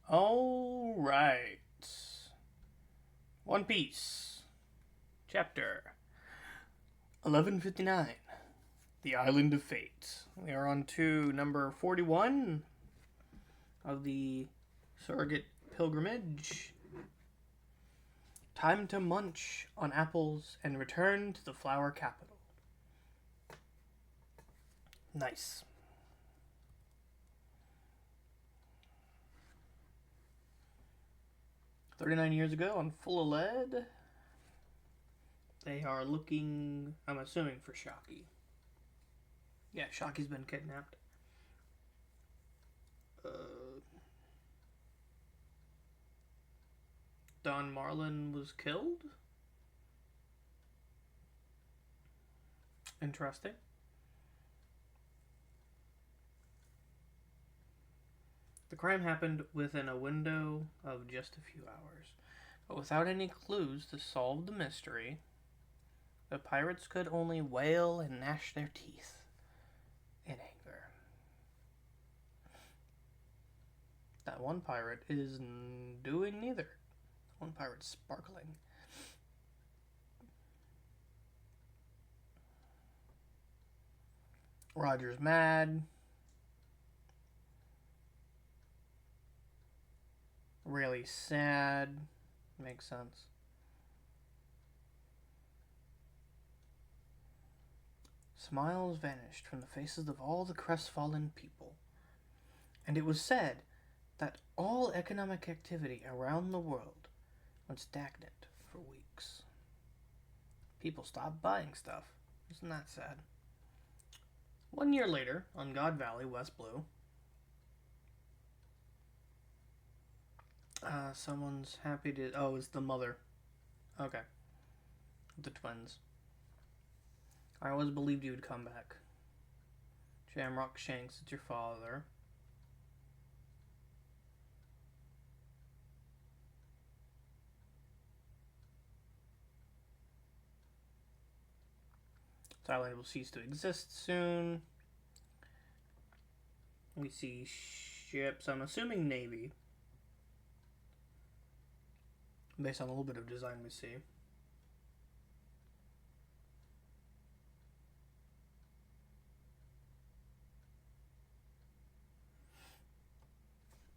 All right. One Piece, chapter 1159, The Island of Fate. We are on to number 41 of the Surrogate Pilgrimage. Time to munch on apples and return to the flower capital. Nice. "39 years ago on Full of Lead, they are looking, I'm assuming, for Shaki. Yeah, Shaki's been kidnapped. Don Marlin was killed? Interesting. The crime happened within a window of just a few hours, but without any clues to solve the mystery, the pirates could only wail and gnash their teeth in anger. That one pirate is doing neither. One pirate's sparkling. Roger's mad. Really sad. Makes sense. Smiles vanished from the faces of all the crestfallen people, and it was said that all economic activity around the world went stagnant for weeks. People stopped buying stuff. Isn't that sad? 1 year later, on God Valley, West Blue, someone's happy to. Oh, it's the mother. Okay. The twins. I always believed you would come back. Shamrock Shanks, it's your father. This island will cease to exist soon. We see ships. I'm assuming Navy. Based on a little bit of design we see.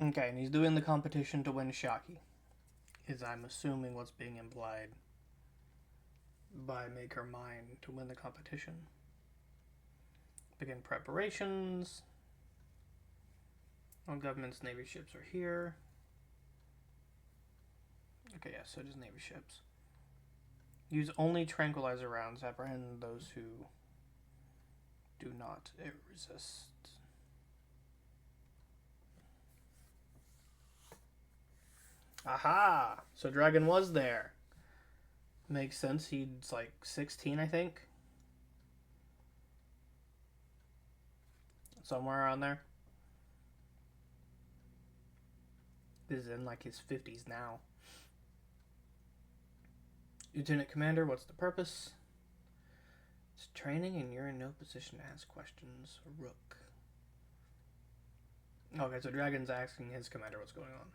Okay, and he's doing the competition to win Shaki. Is, I'm assuming, what's being implied by Make Her Mine to win the competition. Begin preparations. All government's Navy ships are here. Okay, yeah, so just Navy ships. Use only tranquilizer rounds. Apprehend those who do not resist. Aha! So Dragon was there. Makes sense. He's like 16, I think. Somewhere around there. He's in like his 50s now. Lieutenant Commander, what's the purpose? It's training and you're in no position to ask questions. Rook. Okay, so Dragon's asking his commander what's going on.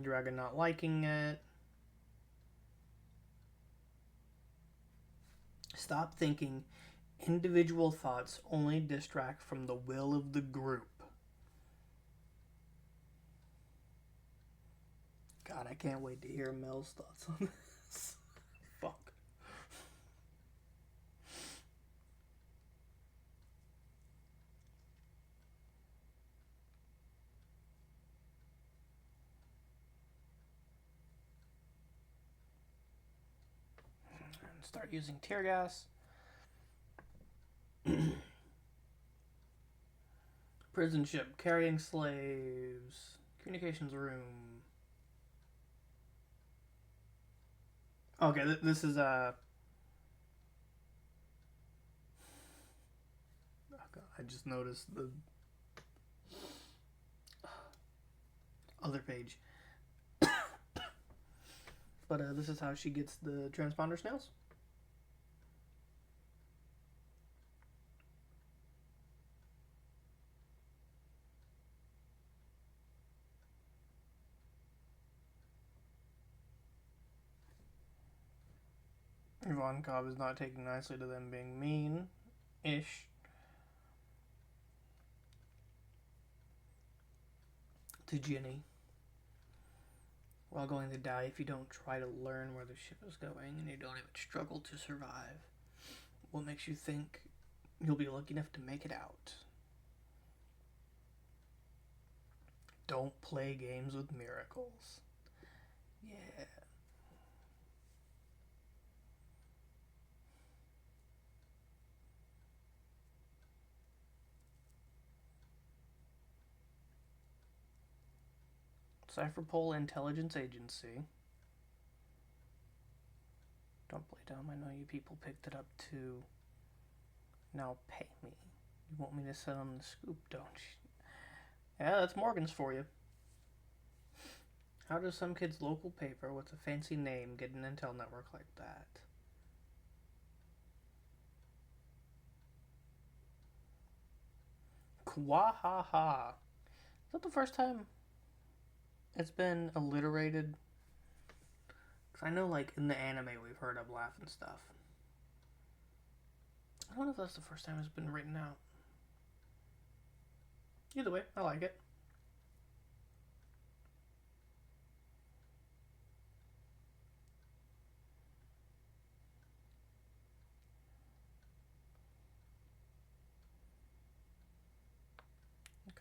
Dragon not liking it. Stop thinking. Individual thoughts only distract from the will of the group. God, I can't wait to hear Mel's thoughts on this. Fuck. Start using tear gas. Prison ship carrying slaves. Communications room. Okay, this is oh God, I just noticed the other page. But this is how she gets the transponder snails. Ivankov is not taking nicely to them being mean-ish to Ginny. We're all going to die if you don't try to learn where the ship is going and you don't even struggle to survive. What makes you think you'll be lucky enough to make it out? Don't play games with miracles. Yeah. Cypherpol Intelligence Agency. Don't play dumb. I know you people picked it up too. Now pay me. You want me to sit on the scoop, don't you? Yeah, that's Morgan's for you. How does some kid's local paper with a fancy name get an intel network like that? Kwahaha. Is that the first time it's been alliterated? Because I know, like, in the anime we've heard of laugh and stuff. I don't know if that's the first time it's been written out. Either way, I like it.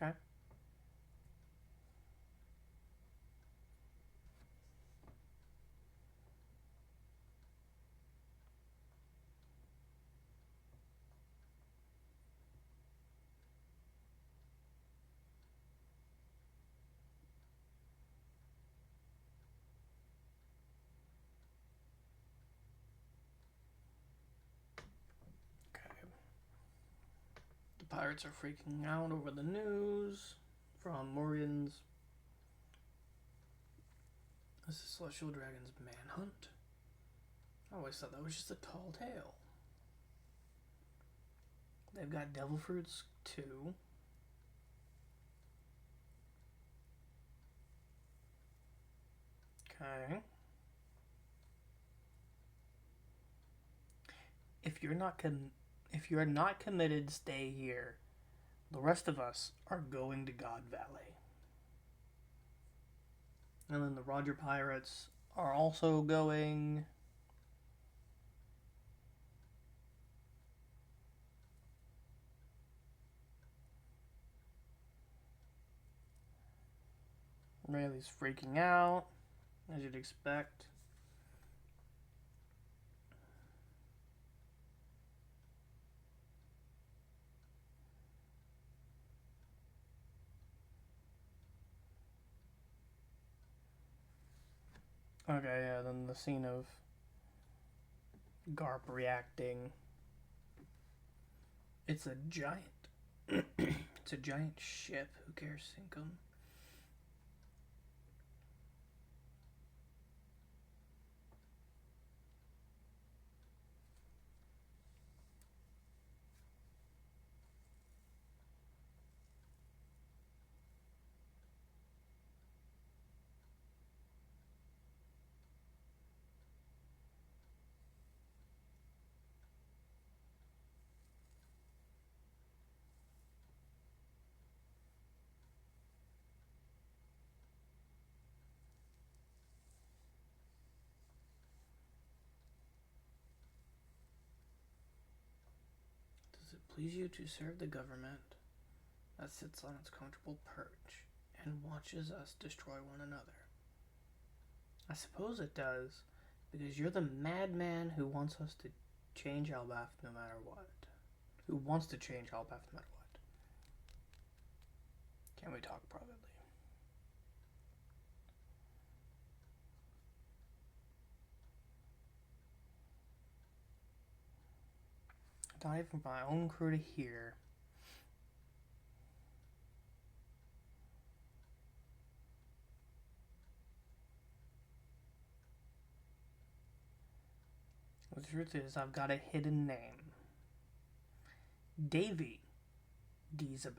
Okay. The pirates are freaking out over the news from Morgan's. This is Celestial Dragon's manhunt? I always thought that was just a tall tale. They've got devil fruits too. Okay. If you're not committed, stay here. The rest of us are going to God Valley. And then the Roger Pirates are also going. Rayleigh's freaking out, as you'd expect. Okay, yeah, then the scene of Garp reacting. It's a giant. It's a giant ship. Who cares, sink 'em? Does it please you to serve the government that sits on its comfortable perch and watches us destroy one another? I suppose it does, because you're the madman who wants us to change Albath no matter what. Who wants to change Albath no matter what. Can we talk privately? Not even my own crew to hear. The truth is, I've got a hidden name. Davy Giesebek.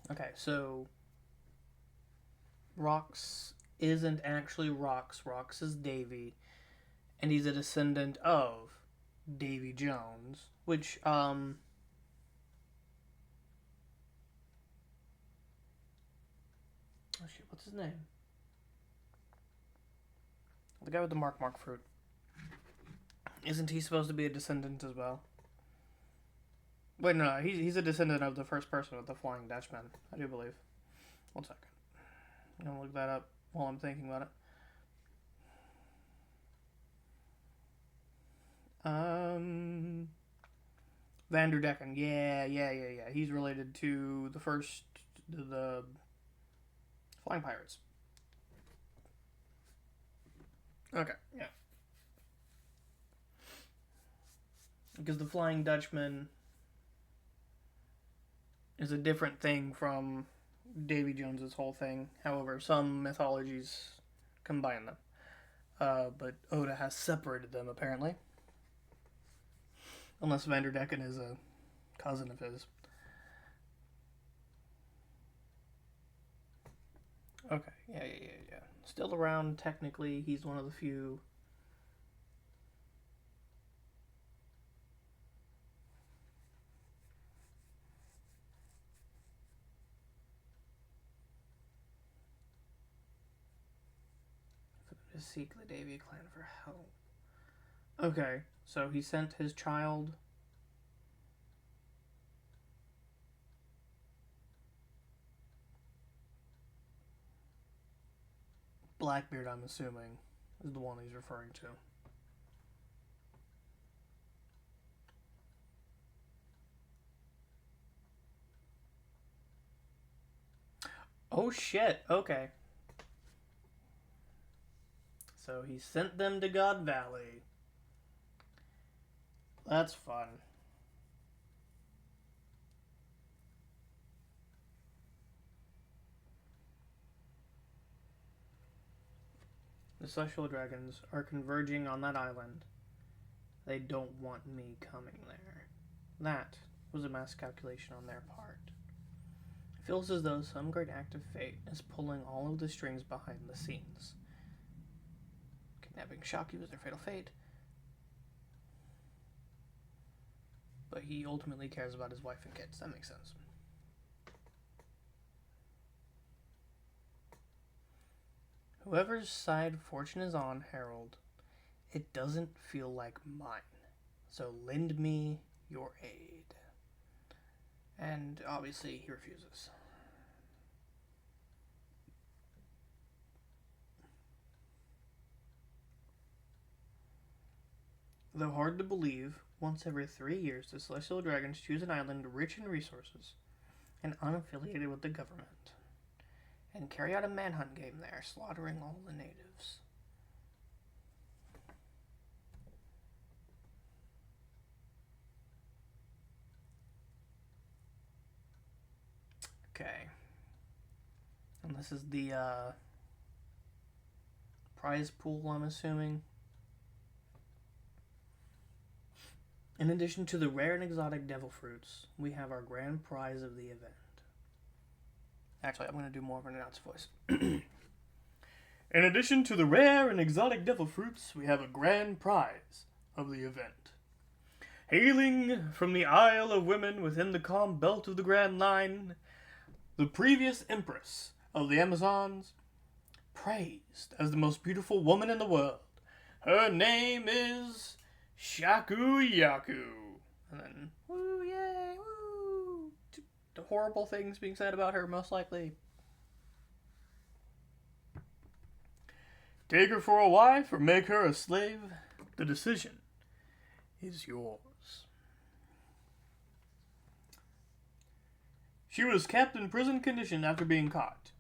Okay, so Rox isn't actually Rox. Rox is Davy, and he's a descendant of Davy Jones, which, oh shit, what's his name? The guy with the Mark fruit. Isn't he supposed to be a descendant as well? Wait, no, he's a descendant of the first person with the Flying Dutchman, I do believe. 1 second. I'm gonna look that up while I'm thinking about it. Vanderdecken. Yeah. He's related to the Flying Pirates. Okay, yeah. Because the Flying Dutchman is a different thing from Davy Jones's whole thing. However, some mythologies combine them. But Oda has separated them, apparently. Unless Vanderdecken is a cousin of his. Okay, yeah. Still around, technically. He's one of the few. To seek the Davy clan for help. Okay, so he sent his child. Blackbeard, I'm assuming, is the one he's referring to. Oh shit, okay. So he sent them to God Valley. That's fun. The Celestial Dragons are converging on that island. They don't want me coming there. That was a mass calculation on their part. It feels as though some great act of fate is pulling all of the strings behind the scenes. Kidnapping Shaki was their fatal fate, but he ultimately cares about his wife and kids. That makes sense. Whoever's side fortune is on, Harold, it doesn't feel like mine. So lend me your aid. And obviously he refuses. Though hard to believe, once every 3 years the Celestial Dragons choose an island rich in resources and unaffiliated with the government, and carry out a manhunt game there, slaughtering all the natives. Okay. And this is the prize pool, I'm assuming. In addition to the rare and exotic devil fruits, we have our grand prize of the event. Actually, I'm going to do more of an announce voice. In addition to the rare and exotic devil fruits, we have a grand prize of the event. Hailing from the Isle of Women within the calm belt of the Grand Line, the previous Empress of the Amazons, praised as the most beautiful woman in the world. Her name is Shakuyaku. And then, woo, yay, woo. The horrible things being said about her, most likely. Take her for a wife or make her a slave. The decision is yours. She was kept in prison condition after being caught.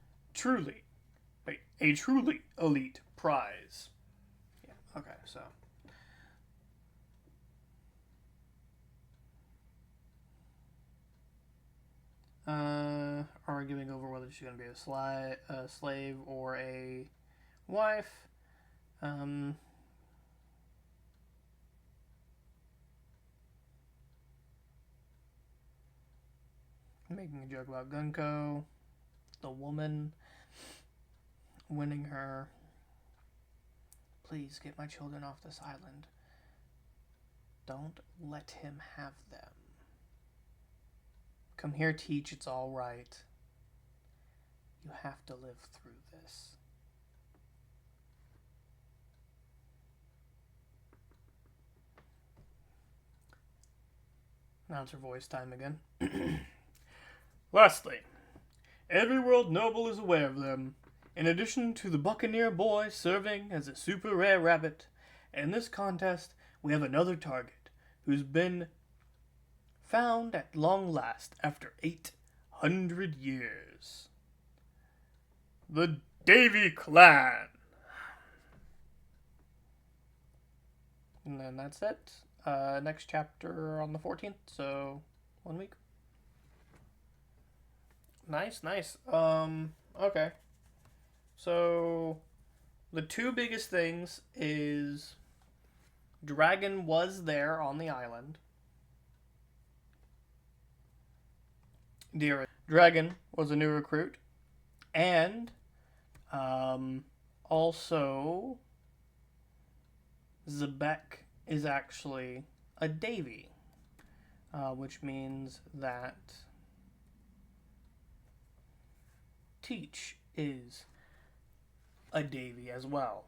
A truly elite prize. Yeah, okay, so. Arguing whether she's going to be a slave or a wife. Making a joke about Gunko, the woman, winning her. Please get my children off this island. Don't let him have them. Come here, Teach, it's all right. You have to live through this. Announcer voice time again. Lastly, every world noble is aware of them. In addition to the Buccaneer boy serving as a super rare rabbit, in this contest we have another target who's been found at long last after 800 years. The Davy Clan. And then that's it. Next chapter on the 14th, so 1 week. Nice. Okay. So, the two biggest things is Dragon was there on the island. Dragon was a new recruit. And, also, Xebec is actually a Davy, which means that Teach is a Davy as well.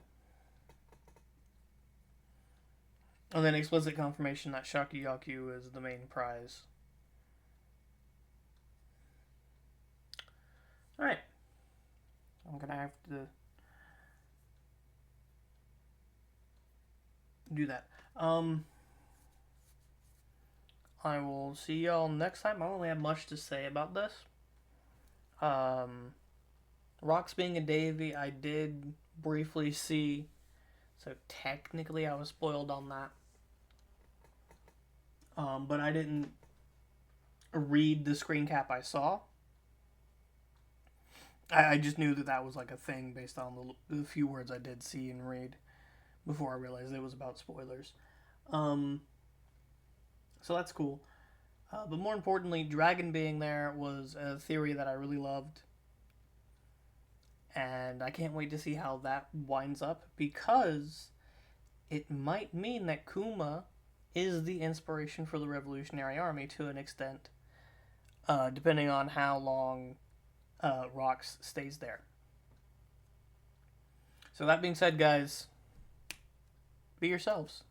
And then explicit confirmation that Shakuyaku is the main prize. Alright. I'm gonna have to do that. I will see y'all next time. I don't really have much to say about this. Rox being a Davy, I did briefly see, so technically I was spoiled on that. But I didn't read the screen cap I saw. I just knew that was like a thing based on the few words I did see and read before I realized it was about spoilers. So that's cool. But more importantly, Dragon being there was a theory that I really loved. And I can't wait to see how that winds up, because it might mean that Kuma is the inspiration for the Revolutionary Army to an extent, depending on how long Rox stays there. So that being said, guys, be yourselves.